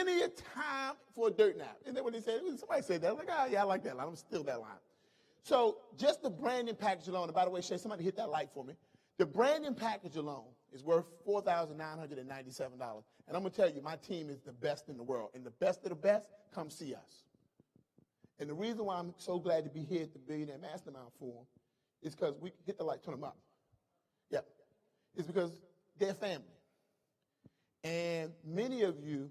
plenty of time for a dirt nap. Isn't that what they said? Somebody said that. I was like, oh, yeah, I like that line. I'm still that line. So just the branding package alone, and by the way, Shay, somebody hit that like for me. The branding package alone is worth $4,997. And I'm going to tell you, my team is the best in the world. And the best of the best, come see us. And the reason why I'm so glad to be here at the Billionaire Mastermind Forum is because we hit the light, turn them up. Yep. It's because they're family. And many of you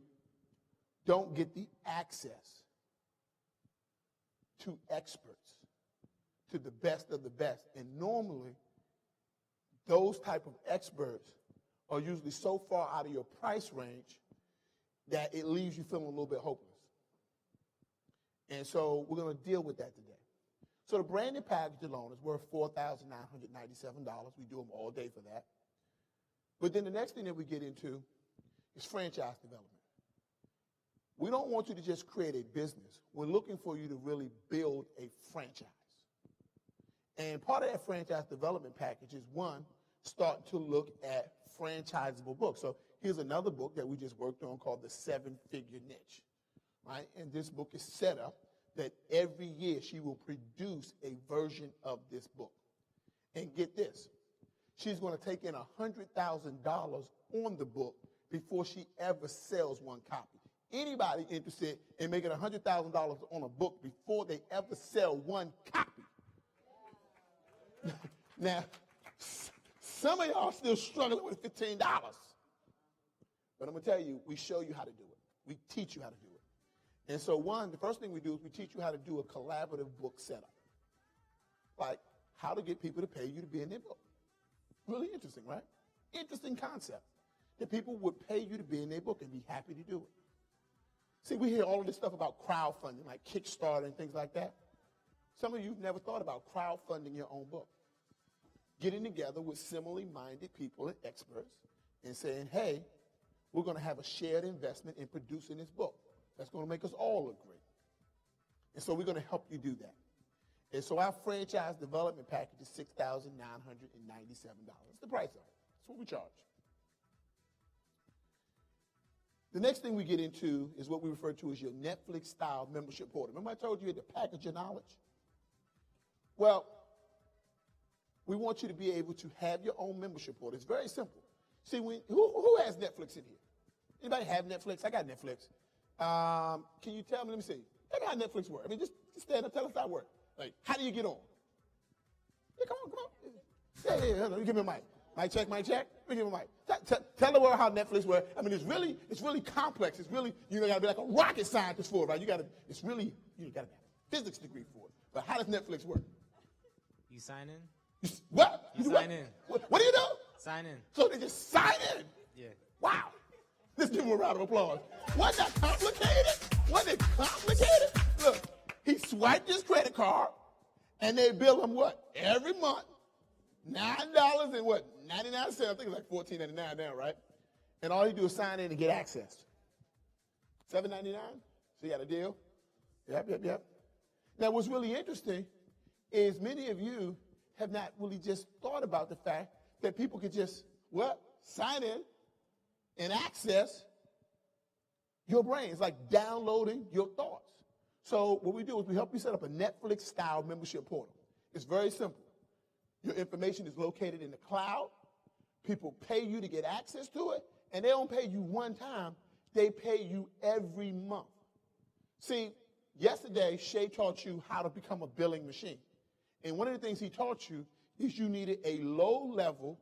don't get the access to experts, to the best of the best. And normally, those type of experts are usually so far out of your price range that it leaves you feeling a little bit hopeless. And so we're going to deal with that today. So the branded package alone is worth $4,997. We do them all day for that. But then the next thing that we get into is franchise development. We don't want you to just create a business. We're looking for you to really build a franchise. And part of that franchise development package is, one, start to look at franchisable books. So here's another book that we just worked on called The 7-Figure Niche. Right? And this book is set up that every year she will produce a version of this book. And get this, she's going to take in $100,000 on the book before she ever sells one copy. Anybody interested in making $100,000 on a book before they ever sell one copy? Now, some of y'all are still struggling with $15. But I'm going to tell you, we show you how to do it. We teach you how to do it. And so the first thing we do is we teach you how to do a collaborative book setup. Like how to get people to pay you to be in their book. Really interesting, right? Interesting concept. That people would pay you to be in their book and be happy to do it. See, we hear all of this stuff about crowdfunding, like Kickstarter and things like that. Some of you have never thought about crowdfunding your own book. Getting together with similarly minded people and experts and saying, hey, we're going to have a shared investment in producing this book. That's going to make us all look great. And so we're going to help you do that. And so our franchise development package is $6,997. That's the price of it. That's what we charge. The next thing we get into is what we refer to as your Netflix-style membership portal. Remember I told you you had to package your knowledge? Well, we want you to be able to have your own membership portal. It's very simple. See, who has Netflix in here? Anybody have Netflix? I got Netflix. Can you tell me, let me see. Tell me how Netflix works. I mean, just stand up, tell us how it works. Like, how do you get on? Yeah, come on. Yeah, let me give me a mic. Mic check. Let me give me a mic. Tell the world how Netflix works. I mean, it's really complex. It's really, you got to be like a rocket scientist for it, right? You got to have a physics degree for it. But how does Netflix work? You sign in. What? You sign in. What do you do? Sign in. So they just sign in? Yeah. Wow. Let's give him a round of applause. Wasn't that complicated? Look, he swiped his credit card, and they bill him what? Every month, $9 and what? 99 cents. I think it's like $14.99 now, right? And all he do is sign in and get access. $7.99? So you got a deal? Yep. Now, what's really interesting is many of you have not really just thought about the fact that people could just, sign in and access your brain. It's like downloading your thoughts. So what we do is we help you set up a Netflix-style membership portal. It's very simple. Your information is located in the cloud. People pay you to get access to it, and they don't pay you one time. They pay you every month. See, yesterday, Shay taught you how to become a billing machine. And one of the things he taught you is you needed a low-level,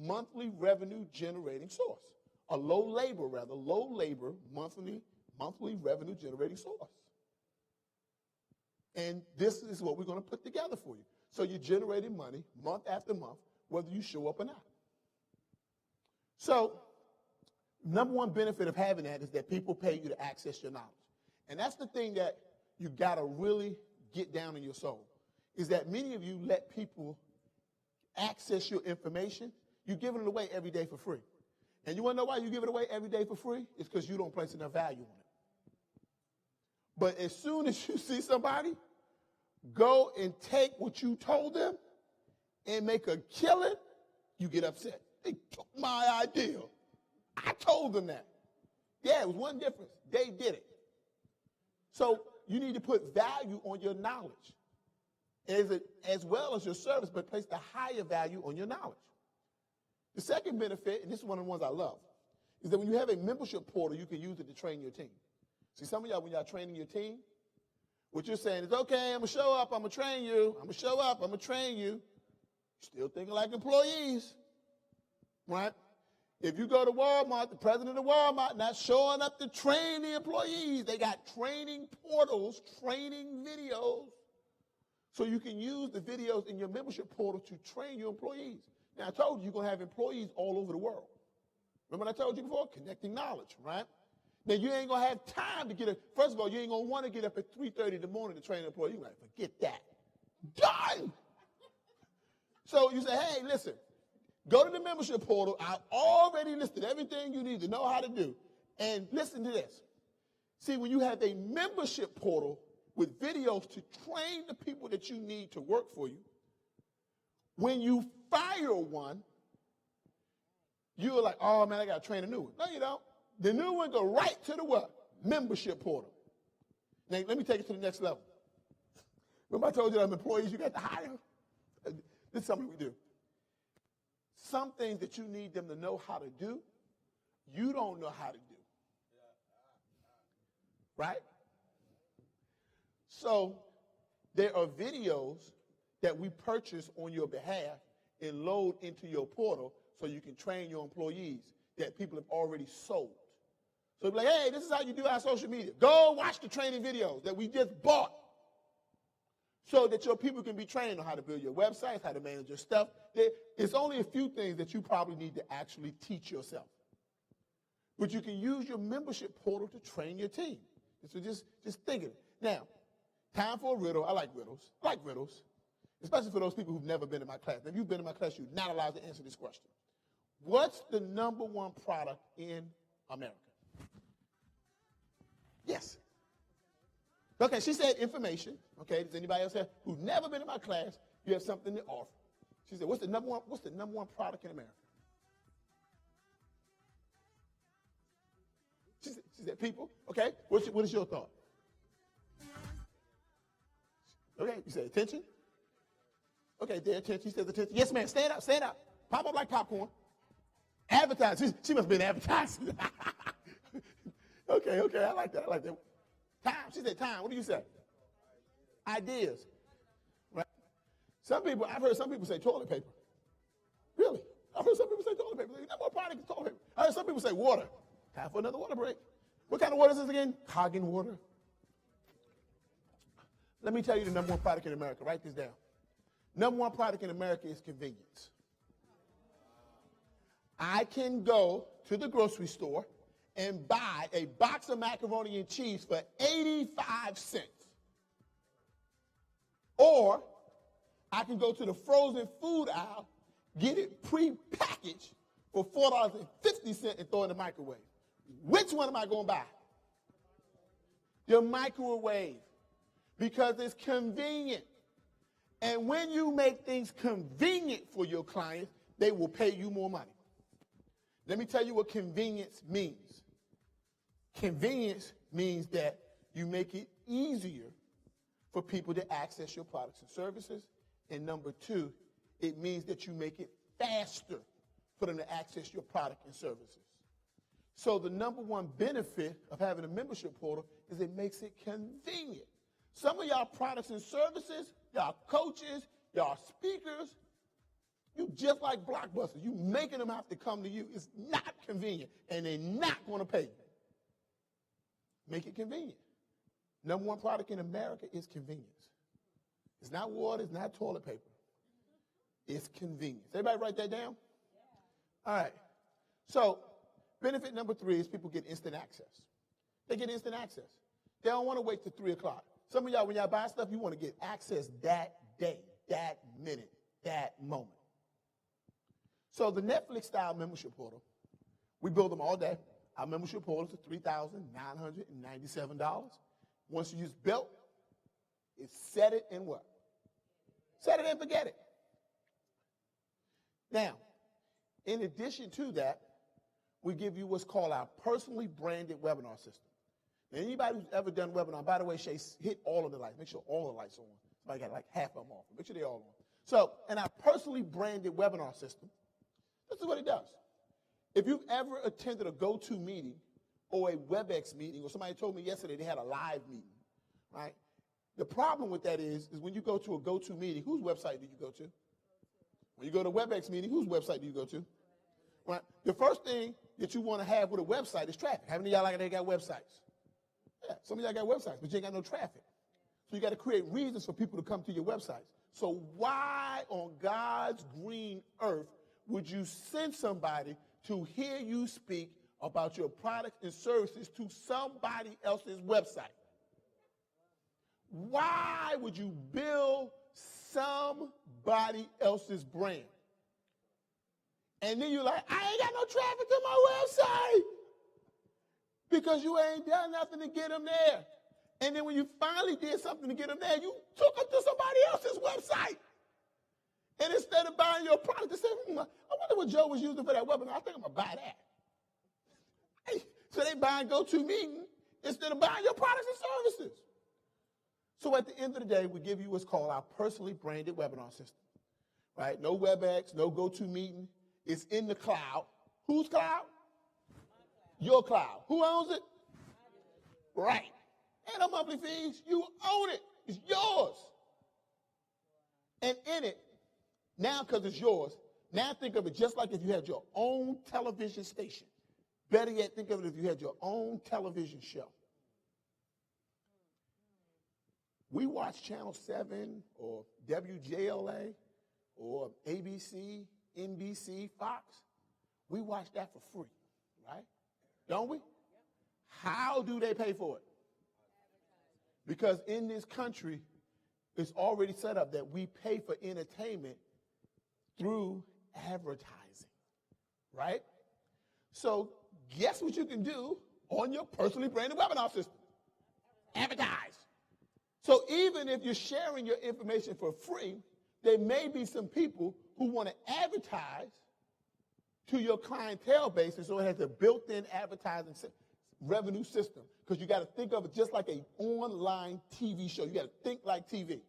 monthly revenue-generating source. A low-labor, monthly revenue-generating source. And this is what we're going to put together for you. So you're generating money month after month, whether you show up or not. So number one benefit of having that is that people pay you to access your knowledge. And that's the thing that you got to really get down in your soul, is that many of you let people access your information. You're giving it away every day for free. And you want to know why you give it away every day for free? It's because you don't place enough value on it. But as soon as you see somebody go and take what you told them and make a killing, you get upset. They took my idea. I told them that. Yeah, it was one difference. They did it. So you need to put value on your knowledge as well as your service, but place the higher value on your knowledge. The second benefit, and this is one of the ones I love, is that when you have a membership portal, you can use it to train your team. See, some of y'all, when y'all training your team, what you're saying is, okay, I'm going to show up, I'm going to train you, I'm going to show up, I'm going to train you. Still thinking like employees, right? If you go to Walmart, the president of Walmart not showing up to train the employees. They got training portals, training videos. So you can use the videos in your membership portal to train your employees. Now, I told you you're going to have employees all over the world. Remember what I told you before? Connecting knowledge, right? Now, you ain't going to have time to get up. First of all, you ain't going to want to get up at 3:30 in the morning to train an employee. You're like, forget that. Done! So you say, hey, listen, go to the membership portal. I already listed everything you need to know how to do. And listen to this. See, when you have a membership portal with videos to train the people that you need to work for you, when you fire one, you're like, oh, man, I got to train a new one. No, you don't. The new one go right to the what? Membership portal. Now, let me take it to the next level. Remember I told you that employees you got to hire? This is something we do. Some things that you need them to know how to do, you don't know how to do. Right? So there are videos that we purchase on your behalf and load into your portal so you can train your employees that people have already sold. So be like, hey, this is how you do our social media. Go watch the training videos that we just bought so that your people can be trained on how to build your websites, how to manage your stuff. It's only a few things that you probably need to actually teach yourself. But you can use your membership portal to train your team. So just think of it. Now, time for a riddle. I like riddles. I like riddles, especially for those people who've never been in my class. If you've been in my class, you're not allowed to answer this question. What's the number one product in America? Yes. Okay, she said information. Okay, does anybody else have who's never been in my class? You have something to offer. She said, what's the number one product in America? She said people. Okay, what is your thought? Okay, you said attention. Okay, their attention. She says attention. Yes, ma'am. Stand up. Pop up like popcorn. Advertising. She must have been advertising. Okay, I like that. Time. She said time. What do you say? Ideas. Right? I've heard some people say toilet paper. Really? I've heard some people say toilet paper. That more product is toilet paper. I heard some people say water. Time for another water break. What kind of water is this again? Kangen water. Let me tell you the number one product in America. Write this down. Number one product in America is convenience. I can go to the grocery store and buy a box of macaroni and cheese for 85 cents. Or I can go to the frozen food aisle, get it pre-packaged for $4.50 and throw it in the microwave. Which one am I going to buy? The microwave. Because it's convenient. And when you make things convenient for your clients, they will pay you more money. Let me tell you what convenience means. Convenience means that you make it easier for people to access your products and services. And number two, it means that you make it faster for them to access your product and services. So the number one benefit of having a membership portal is it makes it convenient. Some of y'all products and services, y'all coaches, y'all speakers, you just like Blockbuster. You making them have to come to you. It's not convenient, and they're not going to pay you. Make it convenient. Number one product in America is convenience. It's not water. It's not toilet paper. It's convenience. Everybody write that down? All right. So benefit number 3 is people get instant access. They get instant access. They don't want to wait till 3 o'clock. Some of y'all, when y'all buy stuff, you want to get access that day, that minute, that moment. So the Netflix-style membership portal, we build them all day. Our membership portals are $3,997. Once you use built, it's set it and what? Set it and forget it. Now, in addition to that, we give you what's called our personally branded webinar system. Now, anybody who's ever done webinar, by the way, Shay, hit all of the lights. Make sure all the lights are on. Somebody got like half of them off. Make sure they're all on. So, in our personally branded webinar system, this is what it does. If you've ever attended a go-to meeting or a WebEx meeting, or somebody told me yesterday they had a live meeting, right? The problem with that is when you go to a go-to meeting, whose website do you go to? When you go to a WebEx meeting, whose website do you go to? Right? The first thing that you want to have with a website is traffic. How many of y'all like they got websites? Yeah, some of y'all got websites, but you ain't got no traffic. So you got to create reasons for people to come to your websites. So why on God's green earth would you send somebody to hear you speak about your products and services to somebody else's website? Why would you build somebody else's brand? And then you're like, I ain't got no traffic to my website because you ain't done nothing to get them there. And then when you finally did something to get them there, you took them to somebody else's website. And instead of buying your product, they said, I wonder what Joe was using for that webinar. I think I'm going to buy that. Hey, so they buy and go to meeting instead of buying your products and services. So at the end of the day, we give you what's called our personally branded webinar system. Right? No WebEx, no go-to meeting. It's in the cloud. Whose cloud? Your cloud. Who owns it? Right. Ain't no monthly fees. You own it. It's yours. And in it, now because it's yours, now think of it just like if you had your own television station. Better yet, think of it if you had your own television show. We watch Channel 7 or WJLA or ABC, NBC, Fox. We watch that for free, right? Don't we? How do they pay for it? Because in this country, it's already set up that we pay for entertainment through advertising, right? So guess what you can do on your personally branded webinar system? Advertise. So even if you're sharing your information for free, there may be some people who want to advertise to your clientele base, and so it has a built-in advertising revenue system, because you got to think of it just like an online TV show. You got to think like TV.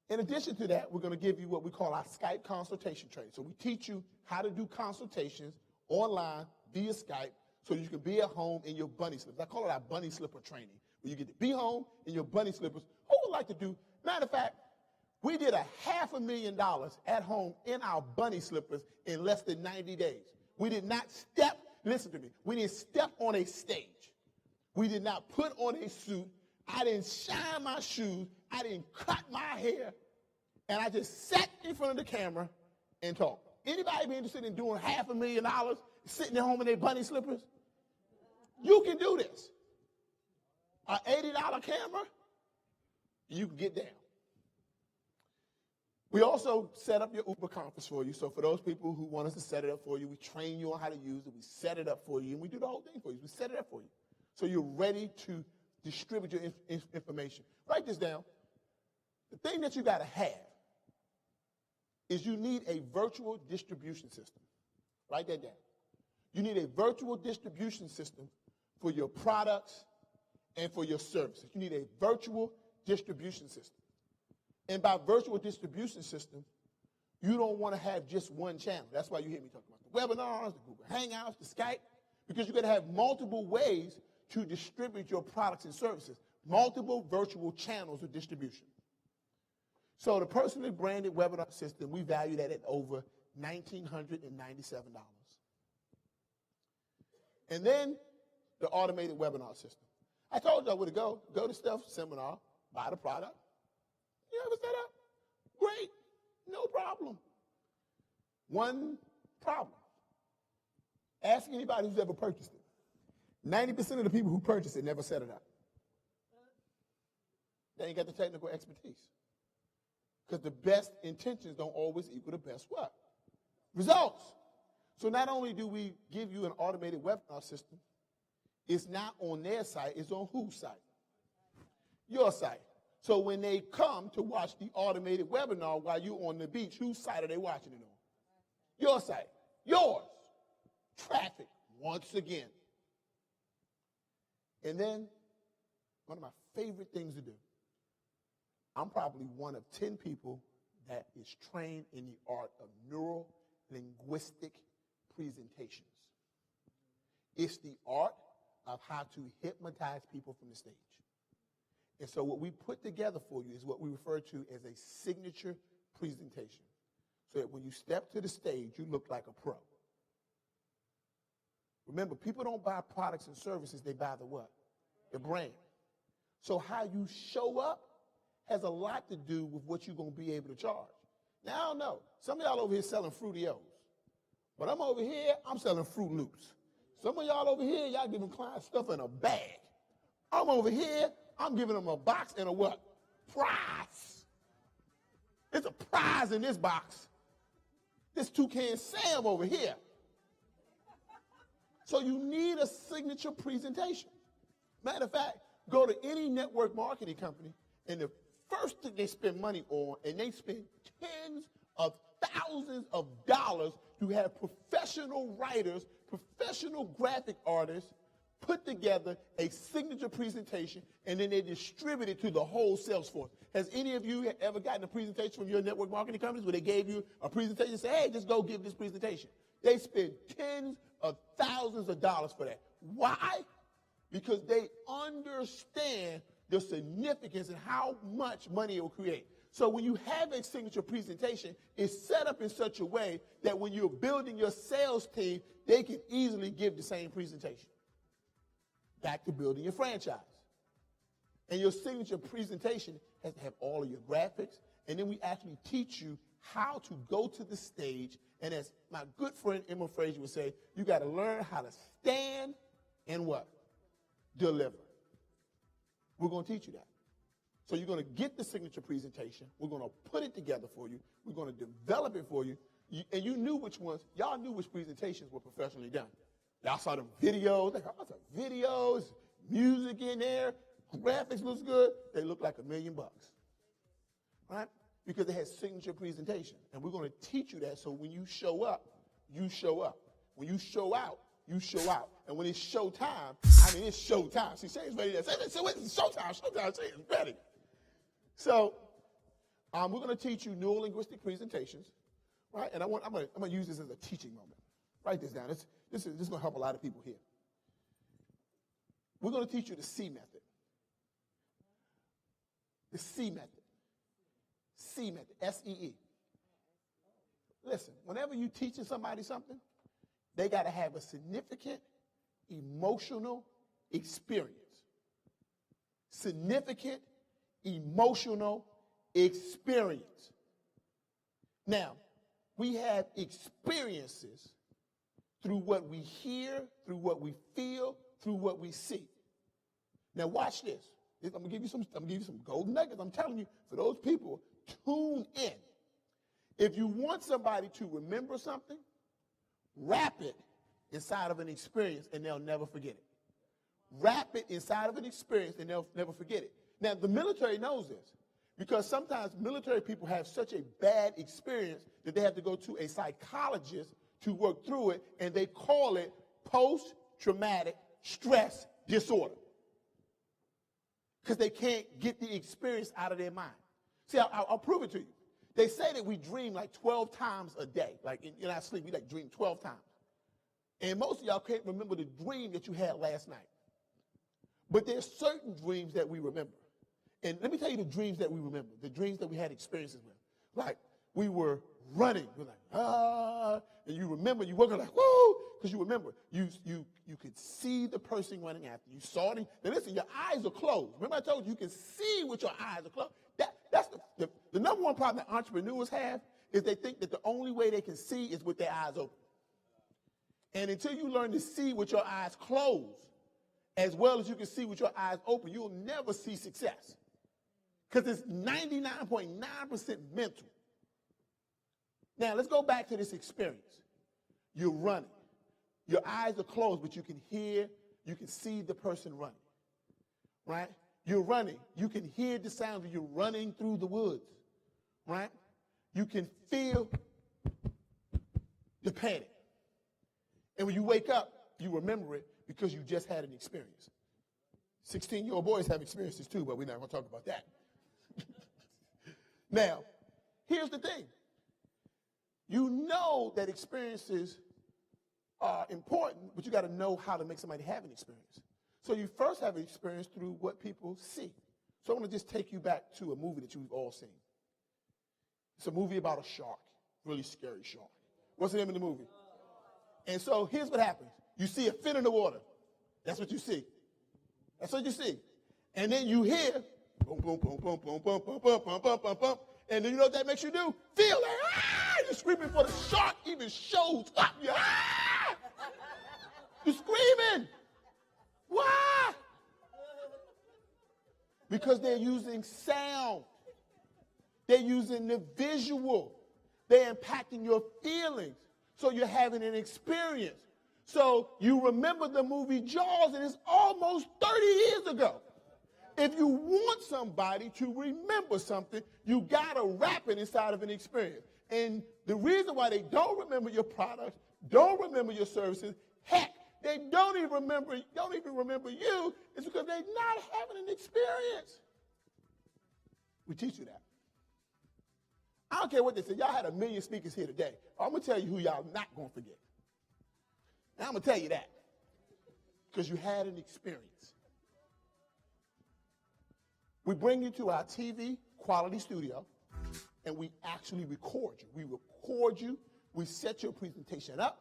In addition to that, we're going to give you what we call our Skype consultation training. So we teach you how to do consultations online via Skype so you can be at home in your bunny slippers. I call it our bunny slipper training, where you get to be home in your bunny slippers. Who would like to do? Matter of fact, we did $500,000 at home in our bunny slippers in less than 90 days. We did not step, listen to me, we didn't step on a stage. We did not put on a suit. I didn't shine my shoes. I didn't cut my hair. And I just sat in front of the camera and talked. Anybody be interested in doing $500,000 sitting at home in their bunny slippers? You can do this. An $80 camera, you can get down. We also set up your Uber conference for you. So for those people who want us to set it up for you, we train you on how to use it. We set it up for you, and we do the whole thing for you. We set it up for you. So you're ready to distribute your information. Write this down. The thing that you got to have is you need a virtual distribution system. Write that down. You need a virtual distribution system for your products and for your services. You need a virtual distribution system. And by virtual distribution system, you don't want to have just one channel. That's why you hear me talking about the webinars, the Google Hangouts, the Skype, because you're going to have multiple ways to distribute your products and services, multiple virtual channels of distribution. So the personally branded webinar system, we value that at over $1,997. And then the automated webinar system. I told you I would go to Steph's seminar, buy the product. You ever set up? Great, no problem. One problem. Ask anybody who's ever purchased it. 90% of the people who purchased it never set it up. They ain't got the technical expertise. Because the best intentions don't always equal the best what? Results. So not only do we give you an automated webinar system, it's not on their site, it's on whose site? Your site. So when they come to watch the automated webinar while you're on the beach, whose site are they watching it on? Your site. Yours. traffic once again. And then one of my favorite things to do, I'm probably one of 10 people that is trained in the art of neuro-linguistic presentations. It's the art of how to hypnotize people from the stage. And so what we put together for you is what we refer to as a signature presentation. So that when you step to the stage, you look like a pro. Remember, people don't buy products and services, they buy the what? The brand. So how you show up has a lot to do with what you're going to be able to charge. Now, I don't know. Some of y'all over here selling Fruity-O's. But I'm over here, I'm selling Fruit Loops. Some of y'all over here, y'all giving clients stuff in a bag. I'm over here, I'm giving them a box and a what? Prize. There's a prize in this box. This Toucan Sam over here. So you need a signature presentation. Matter of fact, go to any network marketing company, and the first thing they spend money on, and they spend tens of thousands of dollars to have professional writers, professional graphic artists put together a signature presentation, and then they distribute it to the whole sales force. Has any of you ever gotten a presentation from your network marketing companies where they gave you a presentation and said, hey, just go give this presentation? They spend tens of thousands of dollars for that. Why? Because they understand the significance and how much money it will create. So when you have a signature presentation, it's set up in such a way that when you're building your sales team, they can easily give the same presentation. Back to building your franchise. And your signature presentation has to have all of your graphics, and then we actually teach you how to go to the stage, and as my good friend Emma Frazier would say, you got to learn how to stand and what? Deliver. We're going to teach you that. So you're going to get the signature presentation. We're going to put it together for you. We're going to develop it for you. And you knew which ones. Y'all knew which presentations were professionally done. Y'all saw them videos. Like, oh, videos, music in there, graphics looks good. They look like $1 million. Right? Because they had signature presentation. And we're going to teach you that so when you show up, you show up. When you show out, you show out. And when it's showtime, I mean, it's showtime. See, Shane's ready to say, it's showtime, Shane's ready. So we're going to teach you neuro-linguistic presentations, right? And I'm going to use this as a teaching moment. Write this down. This is going to help a lot of people here. We're going to teach you the C method. The C method. C method, S-E-E. Listen, whenever you're teaching somebody something, they got to have a significant emotional experience. Significant emotional experience. Now, we have experiences through what we hear, through what we feel, through what we see. Now, watch this. I'm gonna give you some golden nuggets. I'm telling you, for those people, tune in. If you want somebody to remember something, wrap it inside of an experience and they'll never forget it. Wrap it inside of an experience and they'll never forget it. Now, the military knows this because sometimes military people have such a bad experience that they have to go to a psychologist to work through it, and they call it post-traumatic stress disorder because they can't get the experience out of their mind. See, I'll prove it to you. They say that we dream like 12 times a day. Like in our sleep, we like dream 12 times. And most of y'all can't remember the dream that you had last night. But there's certain dreams that we remember. And let me tell you the dreams that we remember, the dreams that we had experiences with. Like we were running. We're like, and you remember, you woke up like, woo, because you remember. You could see the person running after you. Saw them. Now listen, your eyes are closed. Remember I told you can see with your eyes are closed. That's the number one problem that entrepreneurs have is they think that the only way they can see is with their eyes open. And until you learn to see with your eyes closed, as well as you can see with your eyes open, you'll never see success. Because it's 99.9% mental. Now, let's go back to this experience. You're running. Your eyes are closed, but you can hear, you can see the person running. Right? You're running. You can hear the sound of you running through the woods. Right? You can feel the panic. And when you wake up, you remember it because you just had an experience. 16-year-old boys have experiences too, but we're not going to talk about that. Now, here's the thing. You know that experiences are important, but you got to know how to make somebody have an experience. So you first have an experience through what people see. So I want to just take you back to a movie that you've all seen. It's a movie about a shark, really scary shark. What's the name of the movie? And so here's what happens. You see a fin in the water. That's what you see. That's what you see. And then you hear, boom, boom, boom, boom, boom, boom, boom, boom, boom, boom, boom, boom. And then you know what that makes you do? Feel like, ah! You're screaming before the shark even shows up. You're, ah! You're screaming. Why? Because they're using sound. They're using the visual. They're impacting your feelings. So you're having an experience. So you remember the movie Jaws, and it's almost 30 years ago. If you want somebody to remember something, you got to wrap it inside of an experience. And the reason why they don't remember your products, don't remember your services, heck, they don't even remember you, is because they're not having an experience. We teach you that. I don't care what they say. Y'all had 1 million speakers here today. I'm going to tell you who y'all not going to forget. And I'm going to tell you that because you had an experience. We bring you to our TV quality studio, and we actually record you. We record you. We set your presentation up.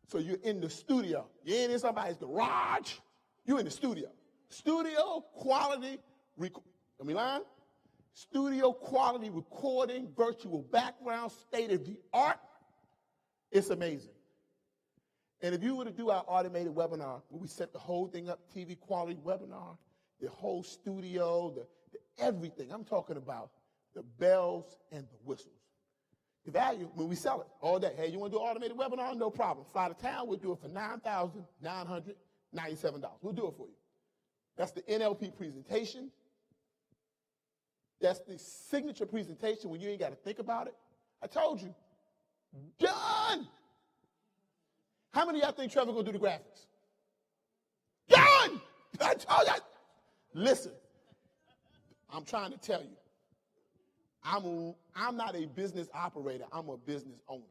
So you're in the studio. You ain't in somebody's garage. You're in the studio. Studio quality, let me line. Studio quality recording, virtual background, state of the art. It's amazing. And if you were to do our automated webinar, where we set the whole thing up, TV quality webinar, the whole studio, the everything. I'm talking about the bells and the whistles. The value, when we sell it all day. Hey, you want to do an automated webinar? No problem. Fly to town, we'll do it for $9,997. We'll do it for you. That's the NLP presentation. That's the signature presentation when you ain't got to think about it. I told you. Done! How many of y'all think Trevor going to do the graphics? Done! I told you. Listen, I'm trying to tell you. I'm not a business operator. I'm a business owner.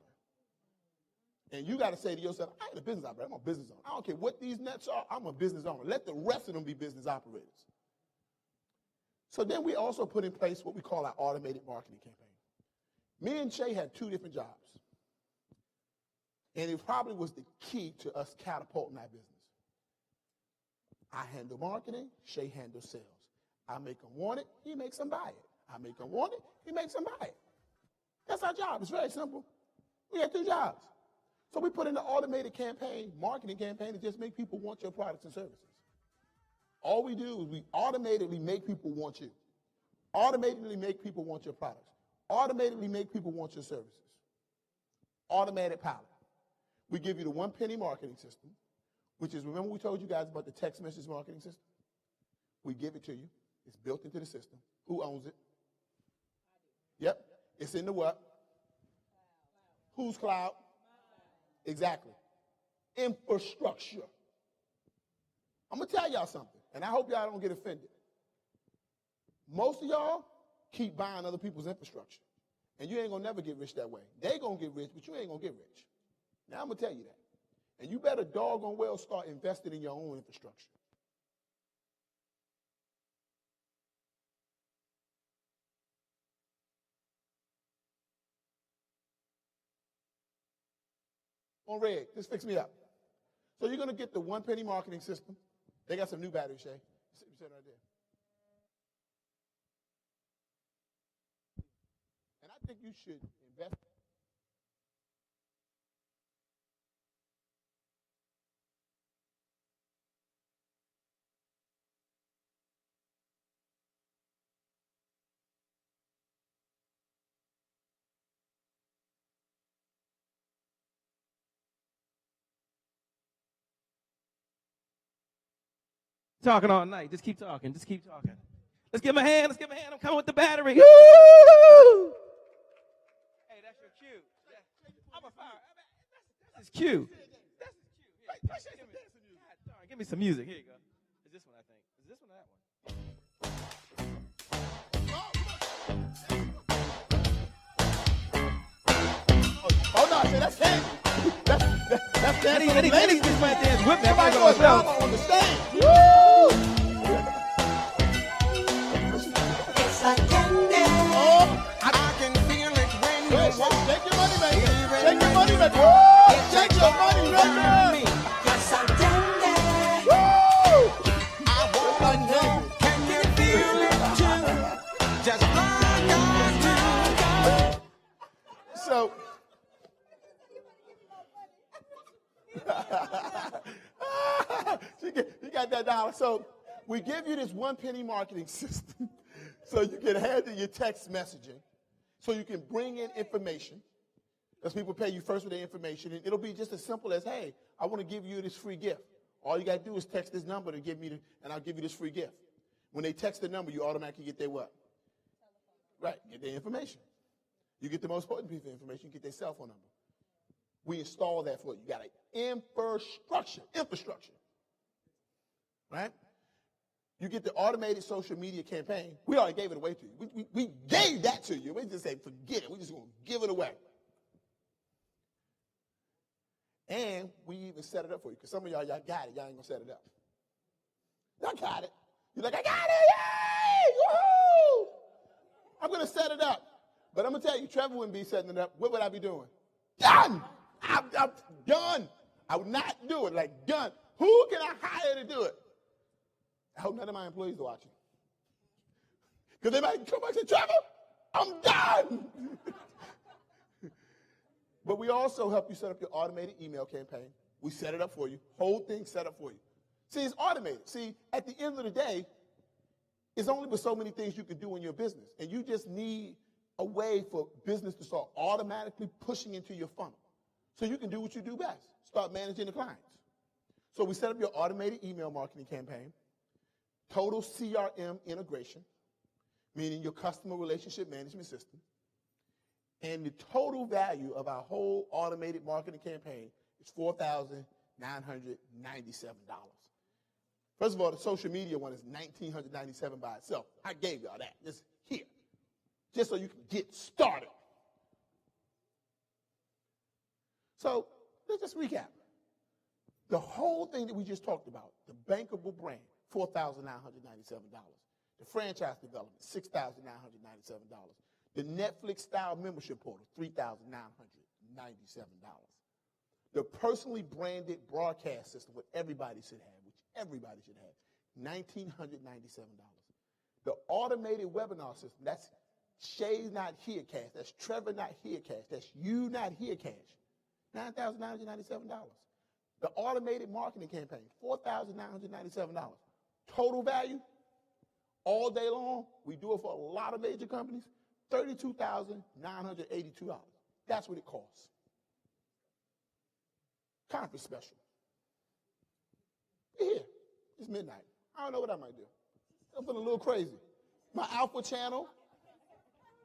And you got to say to yourself, I ain't a business operator. I'm a business owner. I don't care what these nuts are. I'm a business owner. Let the rest of them be business operators. So then we also put in place what we call our automated marketing campaign. Me and Shay had 2 different jobs. And it probably was the key to us catapulting our business. I handle marketing. Shay handles sales. I make them want it. He makes them buy it. I make them want it. He makes them buy it. That's our job. It's very simple. We have 2 jobs. So we put in the automated campaign, marketing campaign, to just make people want your products and services. All we do is we automatically make people want you. Automatically make people want your products. Automatically make people want your services. Automatic pilot. We give you the 1 penny marketing system, which is, remember we told you guys about the text message marketing system? We give it to you. It's built into the system. Who owns it? Yep. It's in the what? Whose cloud? Exactly. Infrastructure. I'm going to tell y'all something, and I hope y'all don't get offended. Most of y'all keep buying other people's infrastructure, and you ain't going to never get rich that way. They going to get rich, but you ain't going to get rich. Now, I'm going to tell you that. And you better doggone well start investing in your own infrastructure. On red, just fix me up. So you're going to get the 1 penny marketing system. They got some new batteries, Shay. Sit right there. And I think you should invest. Talking all night. Just keep talking. Just keep talking. Let's give him a hand. Let's give him a hand. I'm coming with the battery. Woo! Hey, that's your cue. I'm a fire. That's his cue. That's Give me some music. Here you go. Is this one, I think. Is this one or that one? Oh no, that's candy. That's candy. I need this man dance whip that Somebody on goes myself. down on the stage. Woo! It's like candy. Oh, I can feel it when you wait, walk. shake your money maker. Shake your money maker. Woo! Shake your money maker. It's like candy. Woo! I wanna know, can you feel it too? Just like I do. So, you got that dollar. So, we give you this 1 penny marketing system so you can handle your text messaging, so you can bring in information, because people pay you first with their information, and it'll be just as simple as, hey, I want to give you this free gift. All you got to do is text this number to give me, and I'll give you this free gift. When they text the number, you automatically get their what? Right, get their information. You get the most important piece of information, you get their cell phone number. We install that for you. You got an infrastructure, right? You get the automated social media campaign. We already gave it away to you. We gave that to you. We just say, forget it. We're just going to give it away. And we even set it up for you, because some of y'all got it. Y'all ain't going to set it up. Y'all got it. You're like, I got it. Yay! Woohoo! I'm going to set it up. But I'm going to tell you, Trevor wouldn't be setting it up. What would I be doing? Done. I'm done. I would not do it. Like, done. Who can I hire to do it? I hope none of my employees are watching. Because they might come back and say, Trevor, I'm done. But we also help you set up your automated email campaign. We set it up for you. Whole thing set up for you. See, it's automated. See, at the end of the day, it's only but so many things you can do in your business. And you just need a way for business to start automatically pushing into your funnel, so you can do what you do best, start managing the clients. So we set up your automated email marketing campaign, total CRM integration, meaning your customer relationship management system, and the total value of our whole automated marketing campaign is $4,997. First of all, the social media one is $1,997 by itself. I gave y'all that. Just here. Just so you can get started. So let's just recap. The whole thing that we just talked about, the bankable brand, $4,997. The franchise development, $6,997. The Netflix-style membership portal, $3,997. The personally branded broadcast system, which everybody should have, $1,997. The automated webinar system, that's Shay's not here cash. That's Trevor not here cash. That's you not here cash. $9,997. The automated marketing campaign, $4,997. Total value, all day long, we do it for a lot of major companies, $32,982. That's what it costs. Conference special. Here, it's midnight. I don't know what I might do. I'm feeling a little crazy. My alpha channel,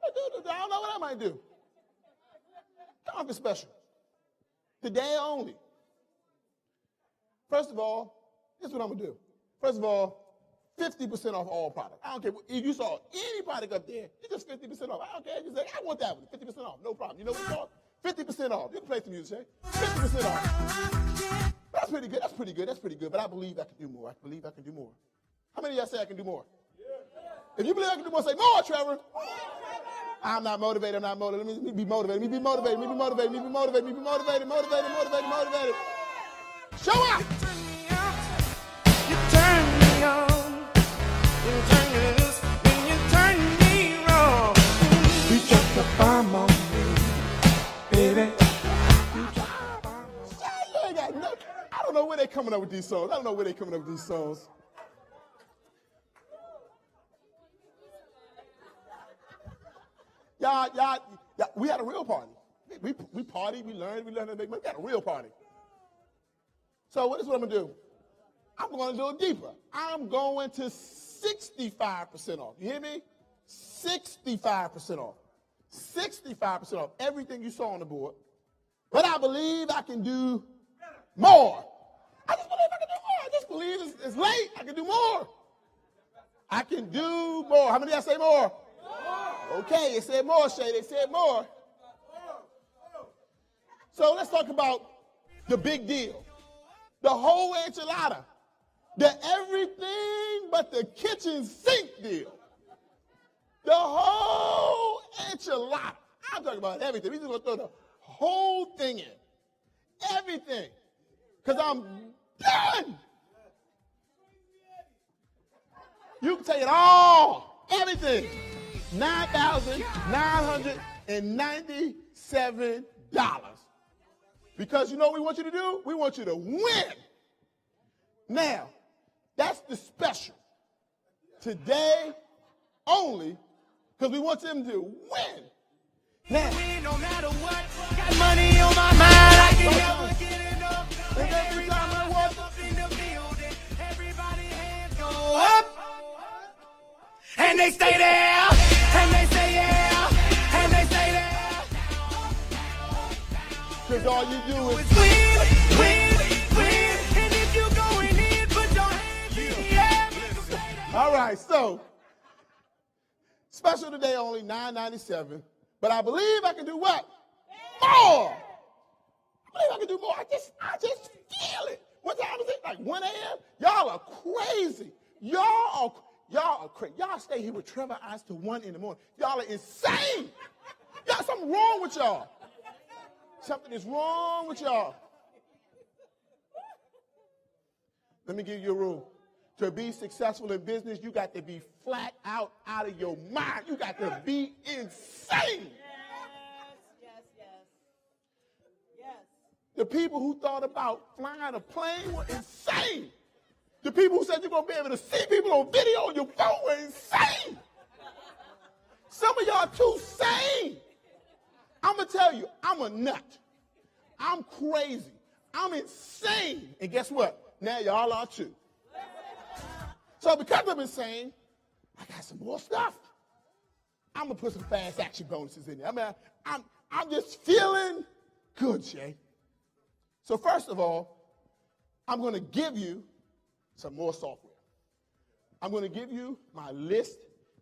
I don't know what I might do. Conference special. Today only. First of all, this is what I'm going to do. First of all, 50% off all products. I don't care. If you saw any product up there, it's just 50% off. I don't care. You say, I want that one. 50% off. No problem. You know what it's called? 50% off. You can play some music, Shay. 50% off. That's pretty good. That's pretty good. That's pretty good. But I believe I can do more. I believe I can do more. How many of y'all say I can do more? If you believe I can do more, say more, Trevor. I'm not motivated. I'm not motivated. Let me be motivated. Let me be motivated. Let me be motivated. Let me be motivated. Let me be motivated. Motivated. Show up. You turn me on. You turn me loose. Then you turn me wrong. You drop the bomb on me, baby. You drop the bomb on me. I don't know where they're coming up with these songs. Y'all, we had a real party. We partied, we learned how to make money. We had a real party. So what is what I'm going to do? I'm going to do it deeper. I'm going to 65% off. You hear me? 65% off. 65% off everything you saw on the board. But I believe I can do more. I just believe I can do more. I just believe it's late. I can do more. I can do more. How many of y'all say more? Okay, it said more, Shay. They said more. So let's talk about the big deal. The whole enchilada. The everything but the kitchen sink deal. The whole enchilada. I'm talking about everything. We're just going to throw the whole thing in. Everything. Because I'm done. You can take it all. Everything. $9,997. Because you know what we want you to do? We want you to win. Now, that's the special. Today only, because we want them to win. Now, No matter what, got money on my mind. I can never get enough. and every time I walk Up in the building, everybody hands go up. And they stay there. And they say yeah. And they say there. because all you do is It's win, win, win. And if you going in, put your hands in the air. all right. So special today only $9.97, but I believe I can do what? More. I believe I can do more. I just feel it. What time is it? Like 1 a.m. Y'all are crazy. Y'all are crazy. Y'all stay here with Trevor Otts to 1 in the morning. Y'all are insane. Y'all, something wrong with y'all. Something is wrong with y'all. Let me give you a rule. To be successful in business, you got to be flat out of your mind. You got to be insane. Yes. The people who thought about flying a plane were insane. The people who said you're going to be able to see people on video on your phone were insane. Some of y'all too sane. I'm going to tell you, I'm a nut. I'm crazy. I'm insane. And guess what? Now y'all are too. So because I'm insane, I got some more stuff. I'm going to put some fast action bonuses in there. I mean, I'm just feeling good, Shay. So first of all, I'm going to give you some more software. I'm going to give you my list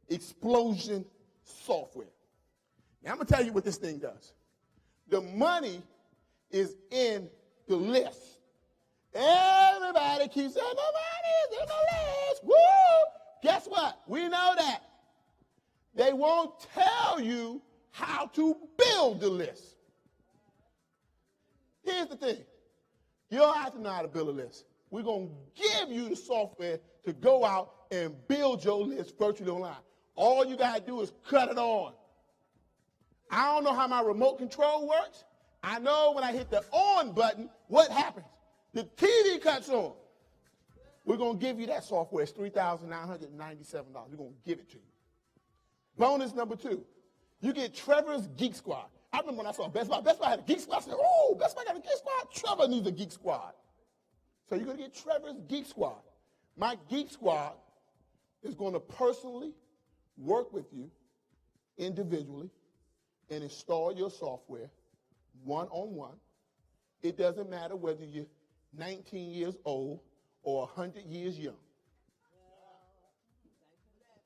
explosion software. Now I'm going to tell you what this thing does. The money is in the list. Everybody keeps saying the money is in the list. Woo! Guess what? We know that. They won't tell you how to build the list. Here's the thing. You don't have to know how to build a list. We're going to give you the software to go out and build your list virtually online. All you got to do is cut it on. I don't know how my remote control works. I know when I hit the on button, what happens? The TV cuts on. We're going to give you that software. It's $3,997. We're going to give it to you. Bonus number 2. You get Trevor's Geek Squad. I remember when I saw Best Buy. Best Buy had a Geek Squad. I said, oh, Best Buy got a Geek Squad? Trevor needs a Geek Squad. So you're going to get Trevor's Geek Squad. My Geek Squad is going to personally work with you individually and install your software one-on-one. It doesn't matter whether you're 19 years old or 100 years young.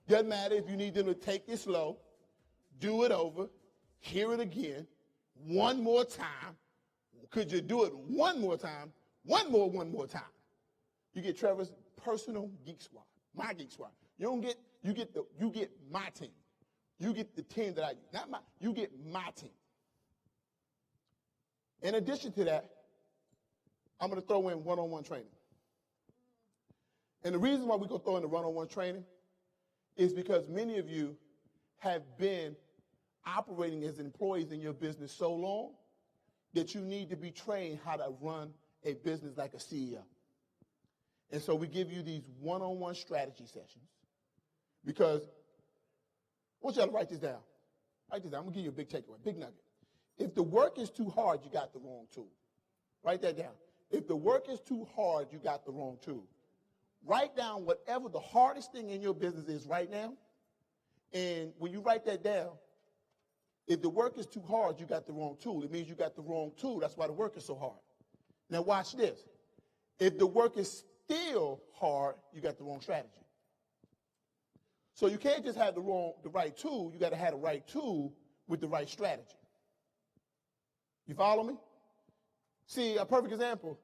Doesn't matter if you need them to take it slow, do it over, hear it again, one more time. Could you do it one more time? One more time. You get Trevor's personal Geek Squad, my Geek Squad. You get my team. You get the team that I use. Not my, you get my team. In addition to that, I'm going to throw in one-on-one training. And the reason why we're going to throw in the one-on-one training is because many of you have been operating as employees in your business so long that you need to be trained how to run a business like a CEO. And so we give you these one-on-one strategy sessions because I want y'all to write this down. Write this down. I'm going to give you a big takeaway, big nugget. If the work is too hard, you got the wrong tool. Write that down. If the work is too hard, you got the wrong tool. Write down whatever the hardest thing in your business is right now. And when you write that down, if the work is too hard, you got the wrong tool. It means you got the wrong tool. That's why the work is so hard. Now watch this. If the work is still hard, you got the wrong strategy. So you can't just have the right tool. You got to have the right tool with the right strategy. You follow me? See, a perfect example.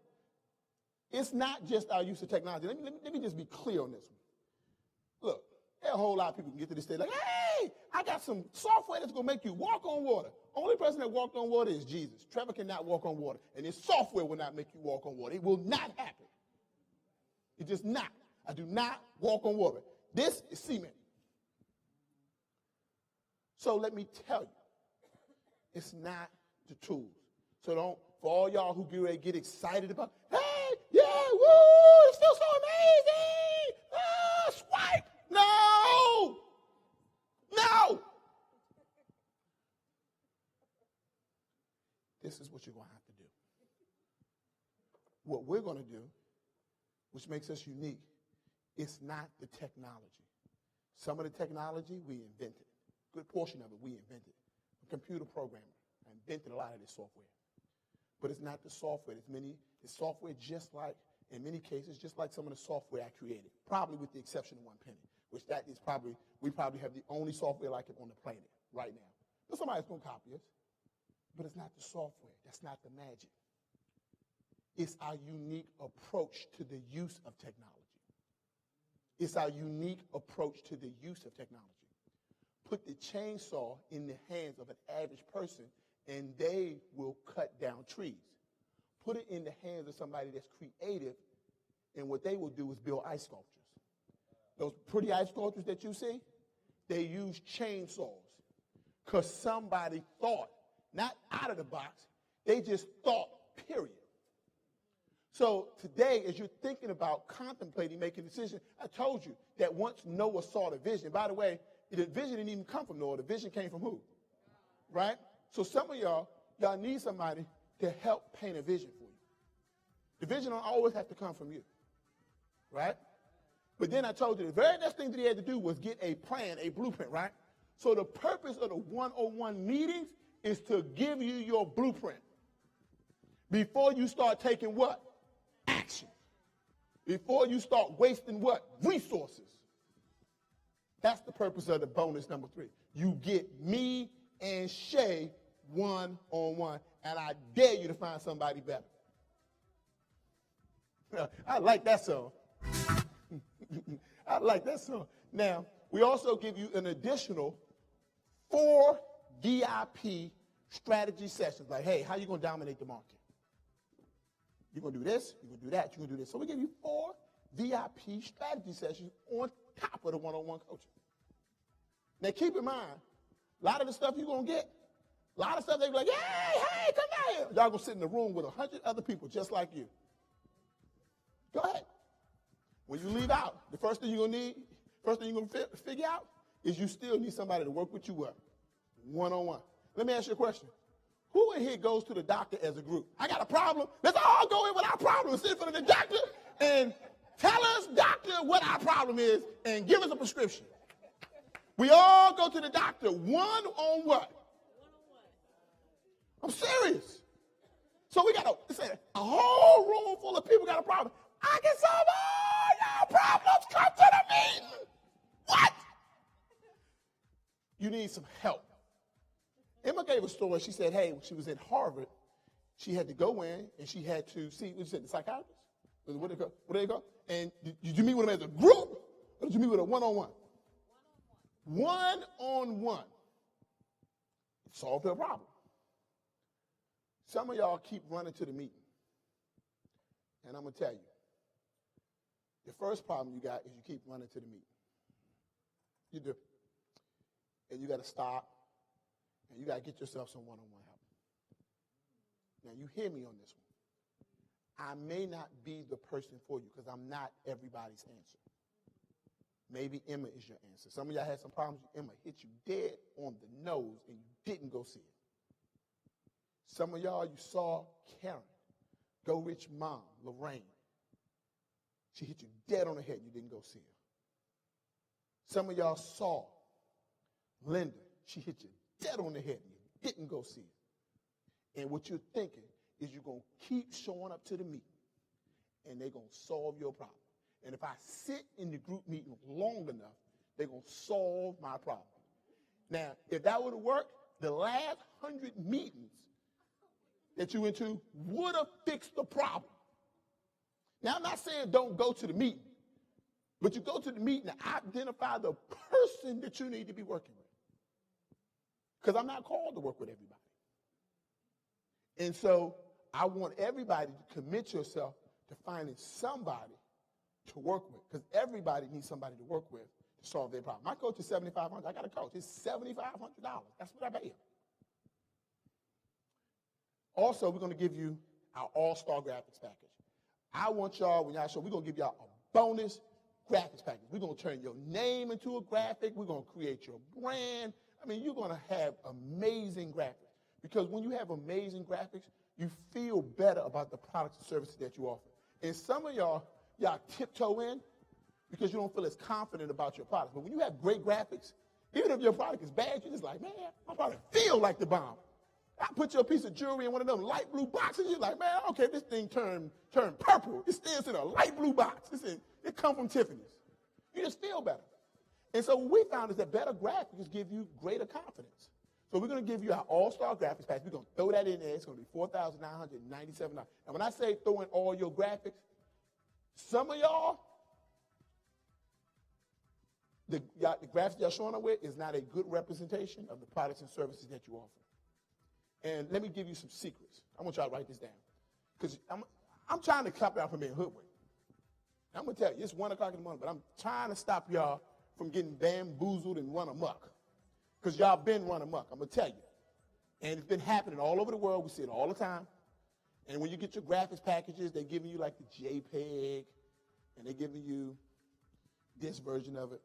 It's not just our use of technology. Let me just be clear on this one. Look, there are a whole lot of people who can get to this stage like, hey, I got some software that's going to make you walk on water. Only person that walked on water is Jesus. Trevor cannot walk on water. And his software will not make you walk on water. It will not happen. It's just not. I do not walk on water. This is cement. So let me tell you, it's not the tools. So don't, for all y'all who get excited about, hey, yeah, woo, it feels so amazing. Swipe. No. No. This is what you're going to have to do. What we're going to do, which makes us unique, it's not the technology. Some of the technology we invented. A good portion of it we invented. A computer programmer. I invented a lot of this software. But it's not the software. It's software just like, in many cases, just like some of the software I created. Probably with the exception of one penny, which that is probably, we probably have the only software like it on the planet right now. But somebody's going to copy us. But it's not the software. That's not the magic. It's our unique approach to the use of technology. It's our unique approach to the use of technology. Put the chainsaw in the hands of an average person, and they will cut down trees. Put it in the hands of somebody that's creative, and what they will do is build ice sculptures. Those pretty ice sculptures that you see, they use chainsaws because somebody thought, not out of the box, they just thought, period. So today, as you're thinking about contemplating, making a decision, I told you that once Noah saw the vision, by the way, the vision didn't even come from Noah. The vision came from who? Right? So some of y'all need somebody to help paint a vision for you. The vision don't always have to come from you. Right? But then I told you the very next thing that he had to do was get a plan, a blueprint, right? So the purpose of the 101 meetings is to give you your blueprint before you start taking what? Action. Before you start wasting what? Resources. That's the purpose of the bonus number 3. You get me and Shay one-on-one, and I dare you to find somebody better. I like that song. I like that song. Now, we also give you an additional 4 VIP strategy sessions. Like, hey, how you going to dominate the market? You're going to do this, you're going to do that, you're going to do this. So we give you 4 VIP strategy sessions on top of the one-on-one coaching. Now, keep in mind, a lot of the stuff you're going to get, a lot of stuff they be like, hey, come down here. Y'all going to sit in the room with 100 other people just like you. Go ahead. When you leave out, the first thing you're going to need, first thing you're going to figure out is you still need somebody to work with you well, one-on-one. Let me ask you a question. Who in here goes to the doctor as a group? I got a problem. Let's all go in with our problem and sit in front of the doctor and tell us, doctor, what our problem is and give us a prescription. We all go to the doctor one on what? I'm serious. So we got a whole room full of people got a problem. I can solve all your problems. Come to the meeting. What? You need some help. Emma gave a story. She said, hey, when she was at Harvard, she had to go in and she had to see, what you said, the psychiatrist? Where did they go? And did you meet with them as a group or did you meet with a one-on-one? One-on-one. Solve their problem. Some of y'all keep running to the meeting. And I'm going to tell you, the first problem you got is you keep running to the meeting. You do. And you got to stop. And you got to get yourself some one-on-one help. Now, you hear me on this one. I may not be the person for you because I'm not everybody's answer. Maybe Emma is your answer. Some of y'all had some problems. Emma hit you dead on the nose and you didn't go see it. Some of y'all, you saw Karen, Go Rich mom, Lorraine. She hit you dead on the head and you didn't go see her. Some of y'all saw Linda. She hit you dead on the head and you didn't go see her. And what you're thinking is you're going to keep showing up to the meeting and they're going to solve your problem. And if I sit in the group meeting long enough, they're going to solve my problem. Now, if that would have worked, the last 100 meetings that you went to would have fixed the problem. Now, I'm not saying don't go to the meeting, but you go to the meeting to identify the person that you need to be working with. Because I'm not called to work with everybody. And so I want everybody to commit yourself to finding somebody to work with, because everybody needs somebody to work with to solve their problem. My coach is $7,500. I got a coach. It's $7,500. That's what I pay him. Also, we're going to give you our all-star graphics package. I want y'all, when y'all show, we're going to give y'all a bonus graphics package. We're going to turn your name into a graphic. We're going to create your brand. I mean, you're going to have amazing graphics. Because when you have amazing graphics, you feel better about the products and services that you offer. And some of y'all tiptoe in because you don't feel as confident about your product. But when you have great graphics, even if your product is bad, you're just like, man, my product feel like the bomb. I put your piece of jewelry in one of them light blue boxes. You're like, man, okay, this thing turned purple. It stands in a light blue box. It come from Tiffany's. You just feel better. And so what we found is that better graphics give you greater confidence. So we're going to give you our all-star graphics package. We're going to throw that in there. It's going to be $4,997. And when I say throw in all your graphics, some of y'all, the graphics y'all showing up with is not a good representation of the products and services that you offer. And let me give you some secrets. I want y'all to write this down. Because I'm trying to stop y'all from being hoodwinked. I'm going to tell you, it's 1 o'clock in the morning, but I'm trying to stop y'all from getting bamboozled and run amok. Because y'all been run amok, I'm going to tell you. And it's been happening all over the world. We see it all the time. And when you get your graphics packages, they're giving you like the JPEG, and they're giving you this version of it.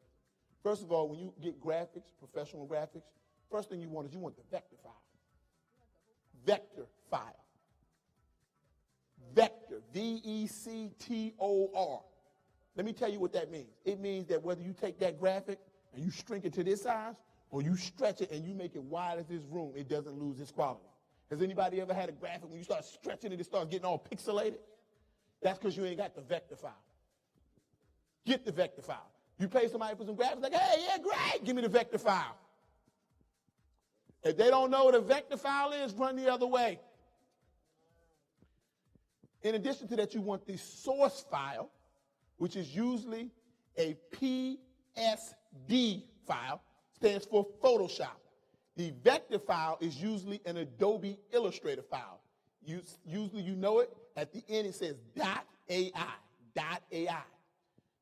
First of all, when you get graphics, professional graphics, first thing you want the vector file. Vector file. Vector, V-E-C-T-O-R. Let me tell you what that means. It means that whether you take that graphic and you shrink it to this size, or you stretch it and you make it wide as this room, it doesn't lose its quality. Has anybody ever had a graphic when you start stretching it, it starts getting all pixelated? That's because you ain't got the vector file. Get the vector file. You pay somebody for some graphics, like, hey, yeah, great, give me the vector file. If they don't know what a vector file is, run the other way. In addition to that, you want the source file, which is usually a PSD file, stands for Photoshop. The vector file is usually an Adobe Illustrator file. Usually you know it. At the end it says .ai.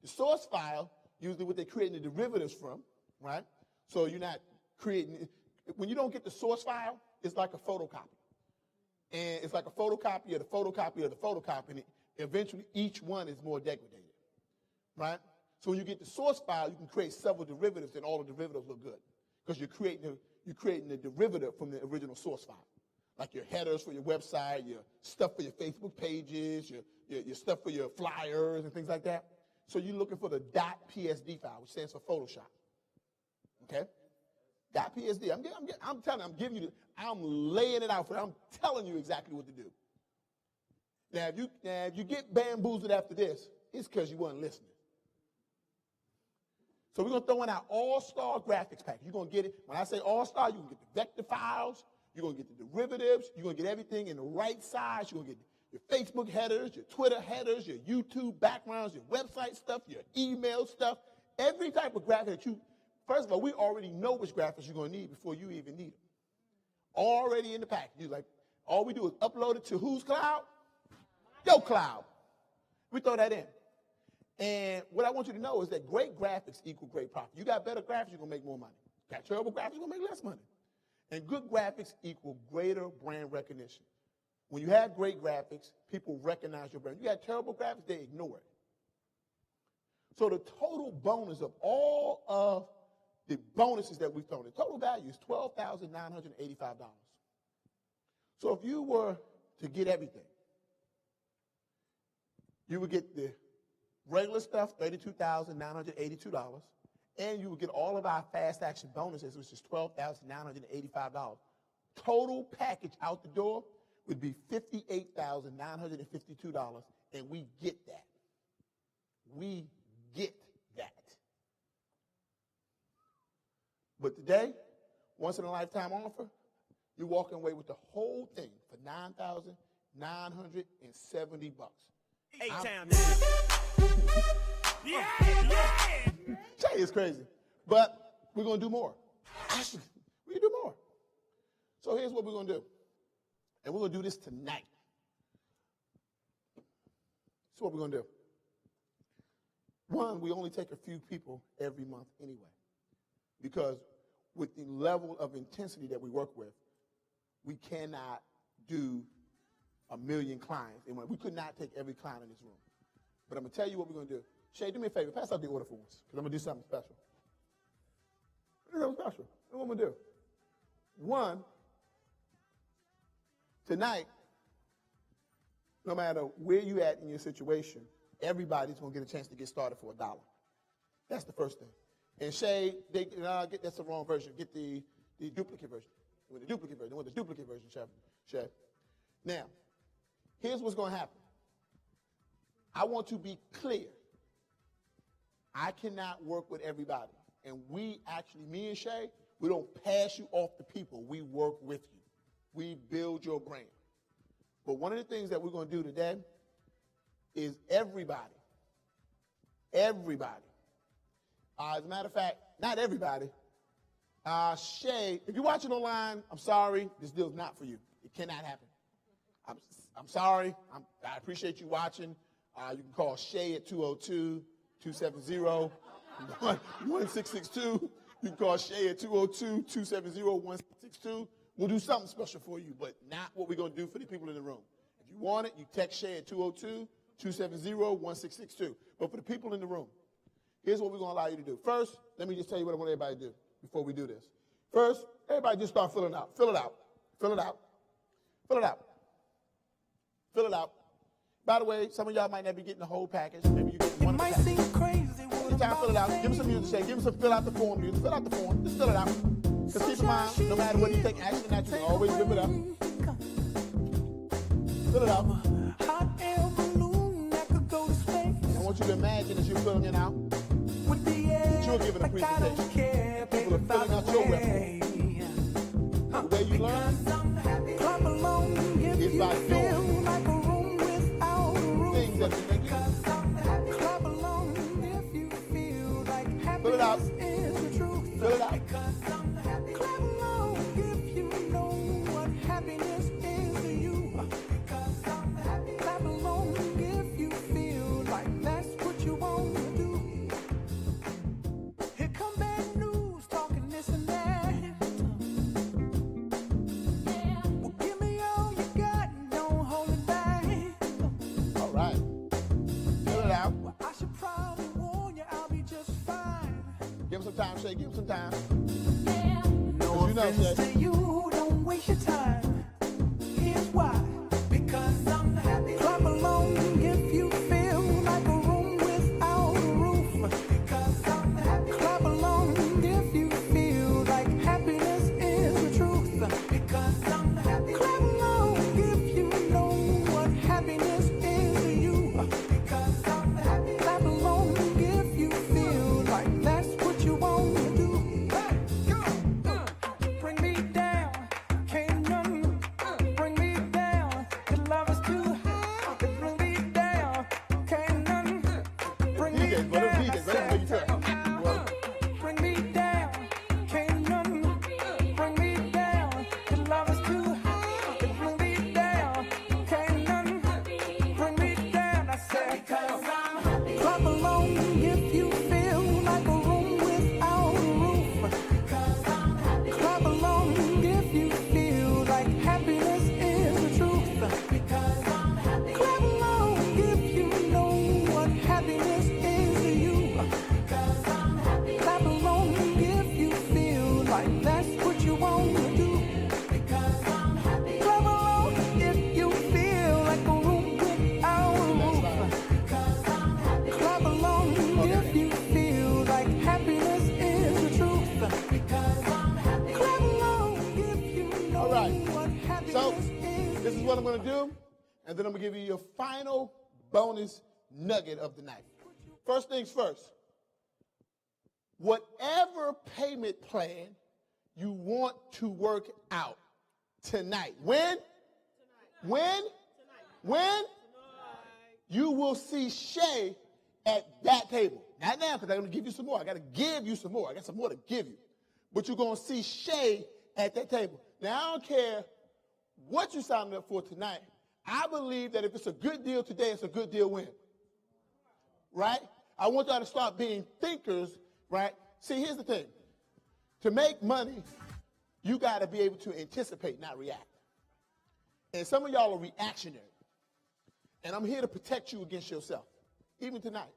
The source file, usually what they're creating the derivatives from, right? So you're not creating, when you don't get the source file, it's like a photocopy. And it's like a photocopy of the photocopy of the photocopy, and eventually each one is more degraded, right? So when you get the source file, you can create several derivatives, and all the derivatives look good because you're creating the derivative from the original source file, like your headers for your website, your stuff for your Facebook pages, your stuff for your flyers and things like that. So you're looking for the .psd file, which stands for Photoshop. Okay? .psd. I'm telling you, I'm laying it out for you. I'm telling you exactly what to do. Now, if you get bamboozled after this, it's because you weren't listening. So we're going to throw in our all-star graphics package. You're going to get it. When I say all-star, you're going to get the vector files. You're going to get the derivatives. You're going to get everything in the right size. You're going to get your Facebook headers, your Twitter headers, your YouTube backgrounds, your website stuff, your email stuff, every type of graphic that you, first of all, we already know which graphics you're going to need before you even need them. Already in the package. You're like, all we do is upload it to whose cloud? Your cloud. We throw that in. And what I want you to know is that great graphics equal great profit. You got better graphics, you're going to make more money. Got terrible graphics, you're going to make less money. And good graphics equal greater brand recognition. When you have great graphics, people recognize your brand. You got terrible graphics, they ignore it. So the total bonus of all of the bonuses that we've thrown, the total value is $12,985. So if you were to get everything, you would get the regular stuff, $32,982, and you would get all of our fast action bonuses, which is $12,985. Total package out the door would be $58,952, And we get that. We get that. But today, once in a lifetime offer, you're walking away with the whole thing for $9,970. A-Town. Jay is crazy. But we're going to do more. Actually, we can do more. So here's what we're going to do. And we're going to do this tonight. So what we're going to do. One, we only take a few people every month anyway. Because with the level of intensity that we work with, we cannot do 1 million clients. And we could not take every client in this room. But I'm going to tell you what we're going to do. Shay, do me a favor. Pass out the order for once, because I'm going to do something special. Something special. That's what I'm going to do. One, tonight, no matter where you at in your situation, everybody's going to get a chance to get started for $1. That's the first thing. And Shay, that's the wrong version. Get the duplicate version. With the duplicate version. With the duplicate version, Shay. Now, here's what's going to happen. I want to be clear. I cannot work with everybody. And we actually, me and Shay, we don't pass you off to people. We work with you. We build your brand. But one of the things that we're going to do today is everybody, as a matter of fact, not everybody, Shay, if you're watching online, I'm sorry, this deal's not for you. It cannot happen. I'm sorry. I appreciate you watching. You can call Shay at 202-270-1662. You can call Shay at 202-270-1662. We'll do something special for you, but not what we're going to do for the people in the room. If you want it, you text Shay at 202-270-1662. But for the people in the room, here's what we're going to allow you to do. First, let me just tell you what I want everybody to do before we do this. First, everybody just start filling out. Fill it out. Fill it out. Fill it out. Fill it out. By the way, some of y'all might not be getting the whole package. Maybe you get one of the packages. Anytime, fill it out. Give me some music, Shay. Give me some fill out the form music. Fill out the form. Just fill it out. Because keep in mind, no matter what you take action at, you can always live it up. Fill it out. I want you to imagine as you're filling it out, that you're giving a presentation. People are filling out your resume. The way you learn is by doing things that you make you. Fill it out. Fill it out. Shay, give him some time. No offense to you, don't waste your time. Here's why. Because I'm happy. Clap along if you feel like a room without a roof. Because I'm happy. Clap along if you feel like happiness is the truth. Because I'm happy. Clap along if you know what happiness is to you. Because I'm happy. Clap along if you feel like that's what you want. What I'm going to do, and then I'm going to give you your final bonus nugget of the night. First things first. Whatever payment plan you want to work out tonight. When? You will see Shay at that table. Not now, because I'm going to give you some more. I got to give you some more. I got some more to give you. But you're going to see Shay at that table. Now, I don't care what you signed up for tonight. I believe that if it's a good deal today, it's a good deal when. Right? I want y'all to start being thinkers, right? See, here's the thing. To make money, you got to be able to anticipate, not react. And some of y'all are reactionary. And I'm here to protect you against yourself, even tonight.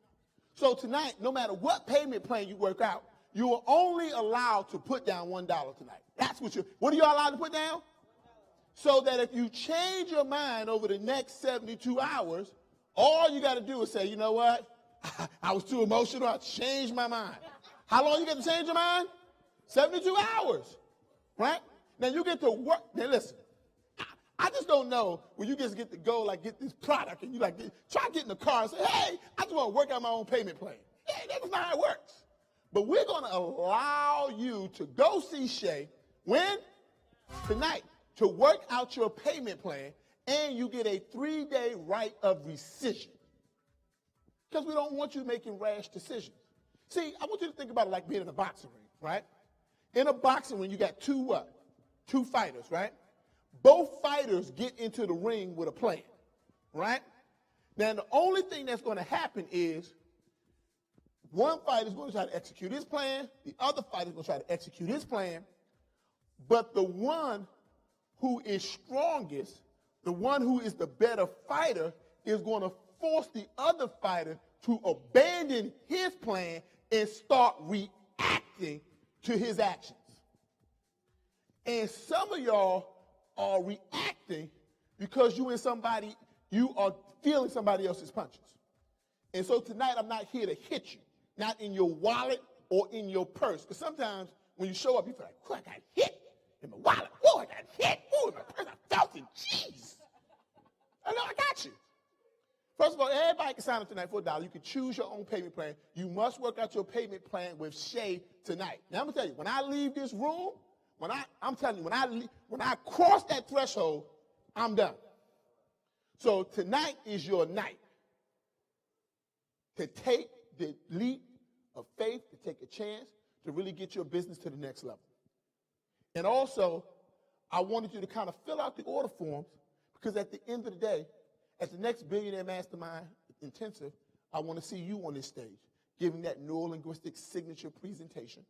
So tonight, no matter what payment plan you work out, you are only allowed to put down $1 tonight. That's what are you allowed to put down? So that if you change your mind over the next 72 hours, all you got to do is say, you know what? I was too emotional. I changed my mind. How long you get to change your mind? 72 hours, right? Now you get to work. Now listen, I just don't know when you just get to go, like get this product and you like try to get in the car and say, hey, I just want to work out my own payment plan. Hey, that's not how it works. But we're going to allow you to go see Shay when? Tonight, to work out your payment plan, and you get a 3-day right of rescission. Because we don't want you making rash decisions. See, I want you to think about it like being in a boxing ring, right? In a boxing ring, you got two fighters, right? Both fighters get into the ring with a plan, right? Now, the only thing that's going to happen is one fighter is going to try to execute his plan. The other fighter is going to try to execute his plan. But the one who is strongest, the one who is the better fighter, is going to force the other fighter to abandon his plan and start reacting to his actions. And some of y'all are reacting because you are feeling somebody else's punches. And so tonight I'm not here to hit you, not in your wallet or in your purse. Because sometimes when you show up, you feel like, oh, I got hit in my wallet. Oh, I got hit. Oh, in my purse. I felt it. Jeez. I know I got you. First of all, everybody can sign up tonight for $1. You can choose your own payment plan. You must work out your payment plan with Shay tonight. Now, I'm going to tell you, when I leave this room, I'm telling you, when I cross that threshold, I'm done. So tonight is your night to take the leap of faith, to take a chance, to really get your business to the next level. And also, I wanted you to kind of fill out the order forms, because at the end of the day, at the next Billionaire Mastermind Intensive, I want to see you on this stage, giving that neurolinguistic signature presentation.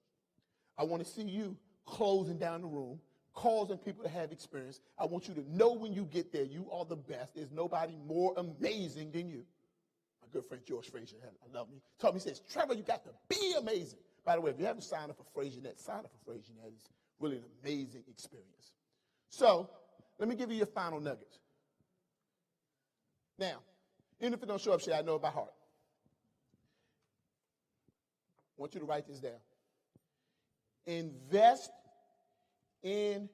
I want to see you closing down the room, causing people to have experience. I want you to know when you get there, you are the best. There's nobody more amazing than you. My good friend George Frazier, I love me, taught me, he says, Trevor, you got to be amazing. By the way, if you haven't signed up for FrazierNet, sign up for FrazierNet. It's really an amazing experience. So let me give you your final nuggets. Now, even if it don't show up, Shay, I know it by heart. I want you to write this down. Invest in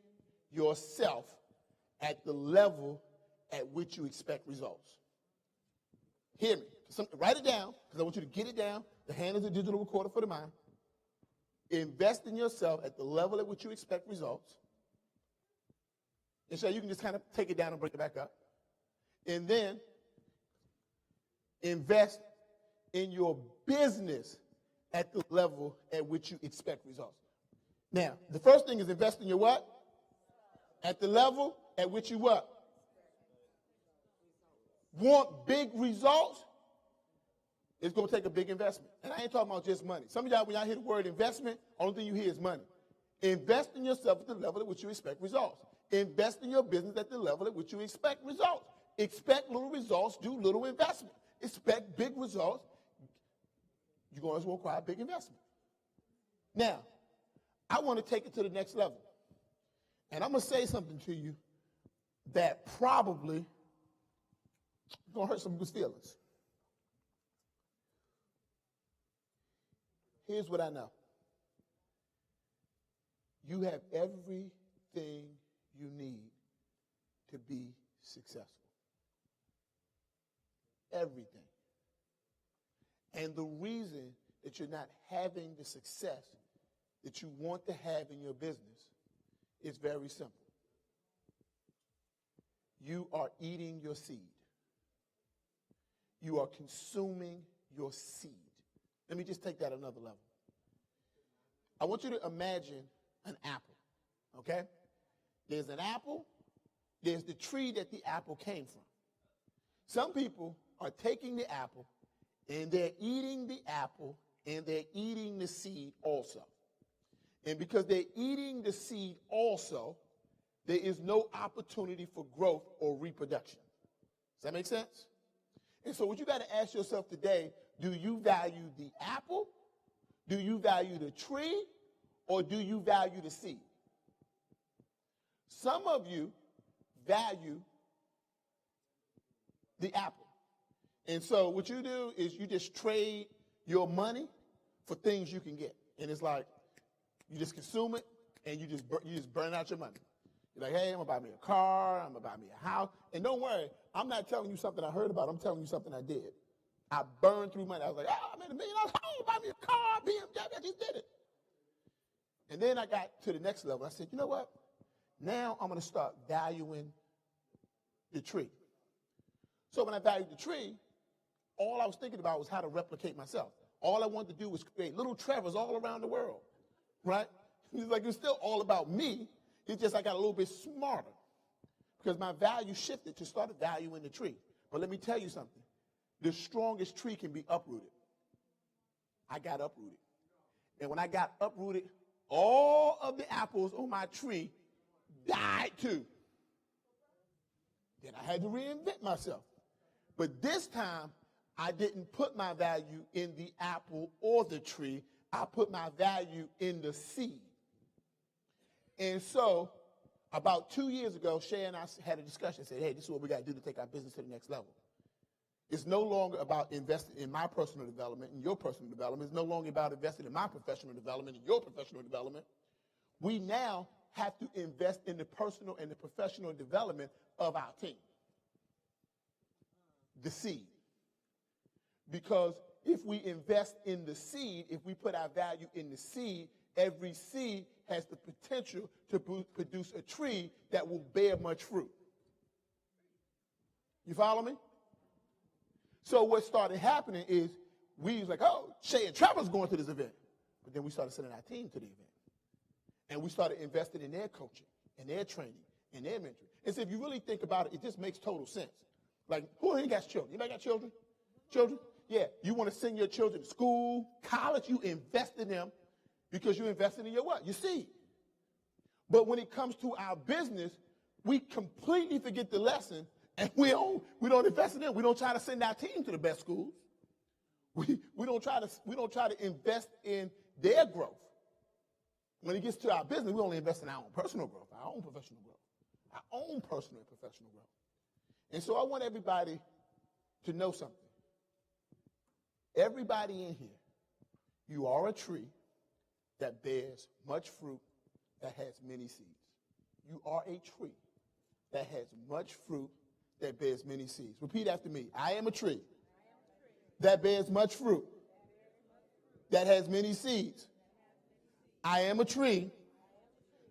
yourself at the level at which you expect results. Hear me. Write it down, because I want you to get it down. The hand is a digital recorder for the mind. Invest in yourself at the level at which you expect results. And so you can just kind of take it down and break it back up. And then invest in your business at the level at which you expect results. Now, the first thing is invest in your what? At the level at which you what? Want big results? It's going to take a big investment. And I ain't talking about just money. Some of y'all, when y'all hear the word investment, only thing you hear is money. Invest in yourself at the level at which you expect results. Invest in your business at the level at which you expect results. Expect little results, do little investment. Expect big results, you're going to require big investment. Now, I want to take it to the next level. And I'm going to say something to you that probably is going to hurt some people's feelings. Here's what I know. You have everything you need to be successful. everything. And the reason that you're not having the success that you want to have in your business is very simple. You are eating your seed. You are consuming your seed. Let me just take that another level. I want you to imagine an apple, okay? There's an apple. There's the tree that the apple came from. Some people are taking the apple, and they're eating the apple, and they're eating the seed also. And because they're eating the seed also, there is no opportunity for growth or reproduction. Does that make sense? And so what you got to ask yourself today, do you value the apple? Do you value the tree? Or do you value the seed? Some of you value the apple. And so what you do is you just trade your money for things you can get. And it's like you just consume it and you just burn out your money. You're like, hey, I'm going to buy me a car. I'm going to buy me a house. And don't worry, I'm not telling you something I heard about. I'm telling you something I did. I burned through money. I was like, oh, I made $1 million. Oh, buy me a car, BMW. I just did it. And then I got to the next level. I said, you know what? Now I'm going to start valuing the tree. So when I valued the tree, all I was thinking about was how to replicate myself. All I wanted to do was create little Trevors all around the world, right? It's like it's still all about me. It's just I got a little bit smarter because my value shifted to start valuing the tree. But let me tell you something. The strongest tree can be uprooted. I got uprooted. And when I got uprooted, all of the apples on my tree died too. Then I had to reinvent myself. But this time, I didn't put my value in the apple or the tree. I put my value in the seed. And so about 2 years ago, Shay and I had a discussion and said, hey, this is what we got to do to take our business to the next level. It's no longer about investing in my personal development and your personal development. It's no longer about investing in my professional development and your professional development. We now have to invest in the personal and the professional development of our team. The seed. Because if we invest in the seed, if we put our value in the seed, every seed has the potential to produce a tree that will bear much fruit. You follow me? So what started happening is we was like, oh, Shay and Trevor's going to this event. But then we started sending our team to the event. And we started investing in their coaching, and their training, and their mentoring. And so if you really think about it, it just makes total sense. Like, who here got children? Anybody got children? Children? Yeah, you want to send your children to school, college, you invest in them because you invested in your what? Your seed. But when it comes to our business, we completely forget the lesson, and we don't invest in them. We don't try to send our team to the best schools. We don't try to invest in their growth. When it gets to our business, we only invest in our own personal growth, our own professional growth, our own personal and professional growth. And so I want everybody to know something. Everybody in here, you are a tree that bears much fruit that has many seeds. You are a tree that has much fruit that bears many seeds. Repeat after me. I am a tree that bears much fruit that has many seeds. I am a tree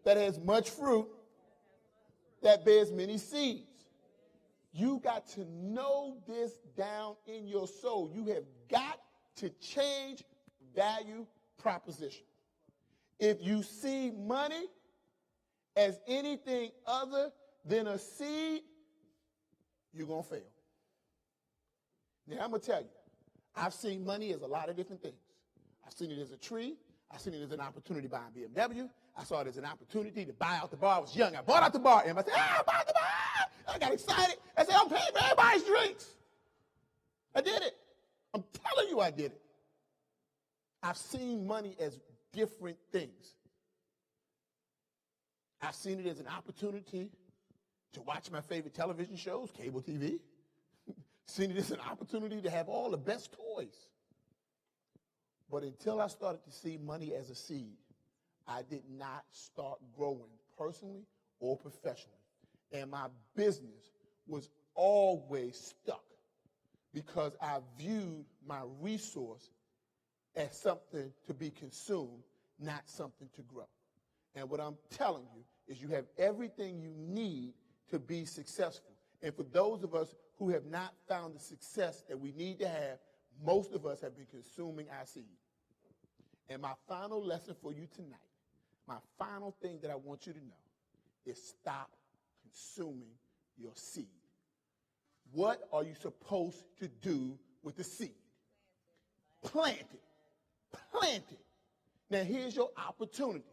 that has much fruit that bears many seeds. You got to know this down in your soul. You have got to change value proposition. If you see money as anything other than a seed, you're going to fail. Now, I'm going to tell you, I've seen money as a lot of different things. I've seen it as a tree. I've seen it as an opportunity to buy a BMW. I saw it as an opportunity to buy out the bar. I was young. I bought out the bar. And I said, buy out the bar. I got excited. I said, I'm paying for everybody's drinks. I did it. I'm telling you I did it. I've seen money as different things. I've seen it as an opportunity to watch my favorite television shows, cable TV. Seen it as an opportunity to have all the best toys. But until I started to see money as a seed, I did not start growing personally or professionally. And my business was always stuck because I viewed my resource as something to be consumed, not something to grow. And what I'm telling you is you have everything you need to be successful. And for those of us who have not found the success that we need to have, most of us have been consuming our seed. And my final lesson for you tonight, my final thing that I want you to know is stop consuming your seed. What are you supposed to do with the seed? Plant it. Plant it. Now here's your opportunity.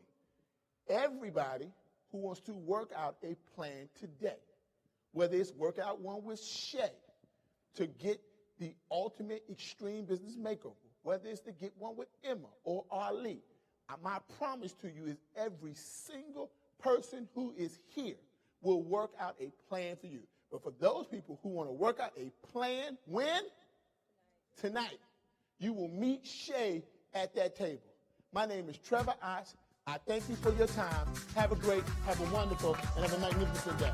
Everybody who wants to work out a plan today, whether it's work out one with Shay to get the ultimate extreme business makeover, whether it's to get one with Emma or Ali, my promise to you is every single person who is here will work out a plan for you. But for those people who want to work out a plan, when? Tonight. You will meet Shay at that table. My name is Trevor Otts. I thank you for your time. Have a great, have a wonderful, and have a magnificent day.